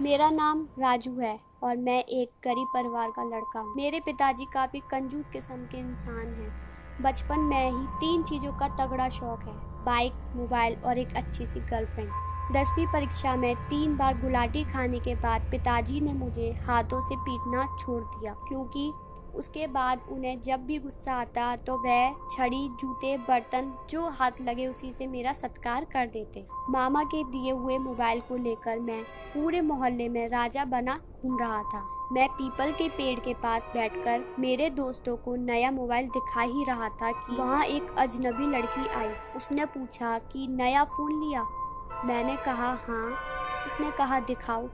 मेरा नाम राजू है और मैं एक गरीब परिवार का लड़का हूँ। मेरे पिताजी काफ़ी कंजूस किस्म के इंसान हैं। बचपन में ही 3 चीज़ों का तगड़ा शौक है, बाइक, मोबाइल और एक अच्छी सी गर्लफ्रेंड। 10वीं परीक्षा में 3 बार गुलाटी खाने के बाद पिताजी ने मुझे हाथों से पीटना छोड़ दिया, क्योंकि उसके बाद उन्हें जब भी गुस्सा आता तो वह छड़ी, जूते, बर्तन जो हाथ लगे उसी से मेरा सत्कार कर देते। मामा के दिए हुए मोबाइल को लेकर मैं पूरे मोहल्ले में राजा बना घूम रहा था। मैं पीपल के पेड़ के पास बैठकर मेरे दोस्तों को नया मोबाइल दिखा ही रहा था कि वहाँ एक अजनबी लड़की आई। उसने पूछा कि नया फ़ोन लिया? मैंने कहा हाँ। उसने कहा दिखाओ।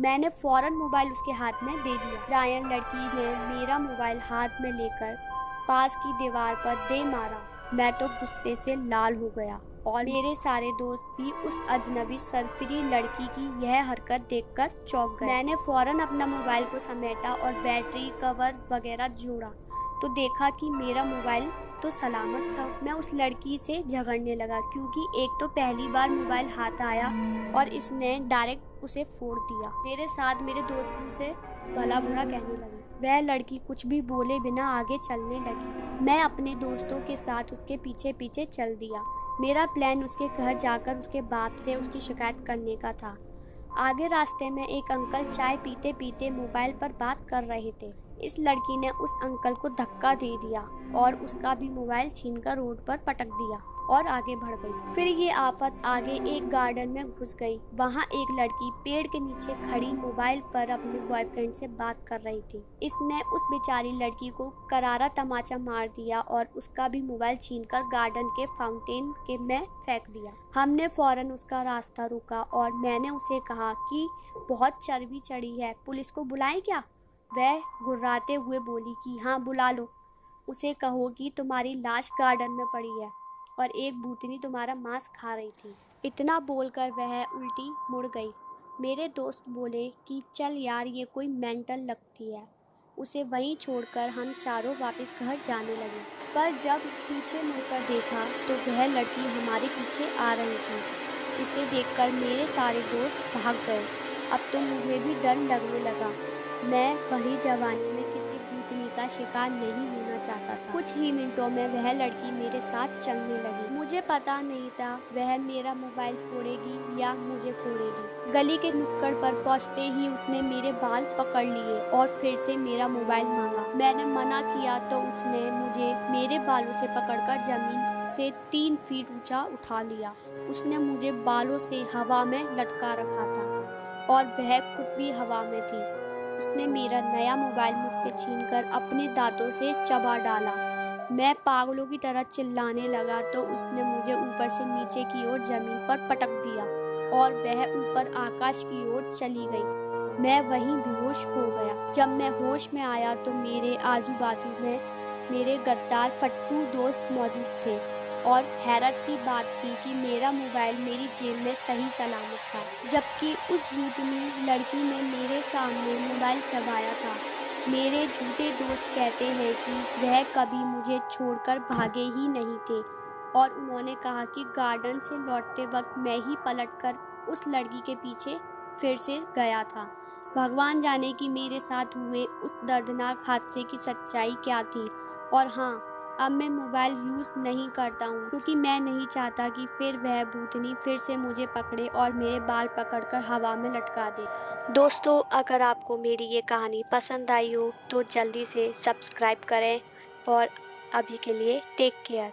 मैंने फ़ौरन मोबाइल उसके हाथ में दे दिया। डायन लड़की ने मेरा मोबाइल हाथ में लेकर पास की दीवार पर दे मारा। मैं तो गुस्से से लाल हो गया और मेरे सारे दोस्त भी उस अजनबी सरफिरी लड़की की यह हरकत देखकर चौंक गए। मैंने फ़ौरन अपना मोबाइल को समेटा और बैटरी, कवर वगैरह जोड़ा तो देखा कि मेरा मोबाइल तो सलामत था। मैं उस लड़की से झगड़ने लगा, क्योंकि एक तो पहली बार मोबाइल हाथ आया और इसने डायरेक्ट उसे फोड़ दिया। मेरे साथ मेरे दोस्त मुझसे भला बुरा कहने लगे। वह लड़की कुछ भी बोले बिना आगे चलने लगी। मैं अपने दोस्तों के साथ उसके पीछे पीछे चल दिया। मेरा प्लान उसके घर जाकर उसके बाप से उसकी शिकायत करने का था। आगे रास्ते में एक अंकल चाय पीते पीते मोबाइल पर बात कर रहे थे। इस लड़की ने उस अंकल को धक्का दे दिया और उसका भी मोबाइल छीनकर रोड पर पटक दिया और आगे बढ़ गई। फिर ये आफत आगे एक गार्डन में घुस गई। वहाँ एक लड़की पेड़ के नीचे खड़ी मोबाइल पर अपने बॉयफ्रेंड से बात कर रही थी। इसने उस बेचारी लड़की को करारा तमाचा मार दिया और उसका भी मोबाइल छीनकर गार्डन के फाउंटेन के में फेंक दिया। हमने फौरन उसका रास्ता रोका और मैंने उसे कहा कि बहुत चर्बी चढ़ी है, पुलिस को बुलाएं क्या? वह गुर्राते हुए बोली कि हाँ बुला लो। उसे कहो कि तुम्हारी लाश गार्डन में पड़ी है और एक भूतनी तुम्हारा मांस खा रही थी। इतना बोलकर वह उल्टी मुड़ गई। मेरे दोस्त बोले कि चल यार, ये कोई मेंटल लगती है। उसे वहीं छोड़कर हम चारों वापस घर जाने लगे। पर जब पीछे मुड़कर देखा तो वह लड़की हमारे पीछे आ रही थी, जिसे देखकर मेरे सारे दोस्त भाग गए। अब तो मुझे भी डर लगने लगा। मैं भरी जवानी में किसी भूतनी का शिकार नहीं होना चाहता था। कुछ ही मिनटों में वह लड़की मेरे साथ चलने लगी। मुझे पता नहीं था वह मेरा मोबाइल फोड़ेगी या मुझे फोड़ेगी। गली के नुक्कड़ पर पहुंचते ही उसने मेरे बाल पकड़ लिए और फिर से मेरा मोबाइल मांगा। मैंने मना किया तो उसने मुझे मेरे बालों से पकड़कर जमीन से 3 फीट ऊंचा उठा लिया। उसने मुझे बालों से हवा में लटका रखा था और वह खुद भी हवा में थी। उसने मेरा नया मोबाइल मुझसे छीनकर अपने दांतों से चबा डाला। मैं पागलों की तरह चिल्लाने लगा तो उसने मुझे ऊपर से नीचे की ओर जमीन पर पटक दिया और वह ऊपर आकाश की ओर चली गई। मैं वहीं बेहोश हो गया। जब मैं होश में आया तो मेरे आजू बाजू में मेरे गद्दार फट्टू दोस्त मौजूद थे और हैरत की बात थी कि मेरा मोबाइल मेरी जेब में सही सलामत था, जबकि उस भूतनी लड़की ने मेरे सामने मोबाइल चबाया था। मेरे झूठे दोस्त कहते हैं कि वह कभी मुझे छोड़कर भागे ही नहीं थे और उन्होंने कहा कि गार्डन से लौटते वक्त मैं ही पलटकर उस लड़की के पीछे फिर से गया था। भगवान जाने कि मेरे साथ हुए उस दर्दनाक हादसे की सच्चाई क्या थी। और हाँ, अब मैं मोबाइल यूज़ नहीं करता हूँ, क्योंकि मैं नहीं चाहता कि फिर वह भूतनी फिर से मुझे पकड़े और मेरे बाल पकड़कर हवा में लटका दे। दोस्तों, अगर आपको मेरी ये कहानी पसंद आई हो तो जल्दी से सब्सक्राइब करें और अभी के लिए टेक केयर।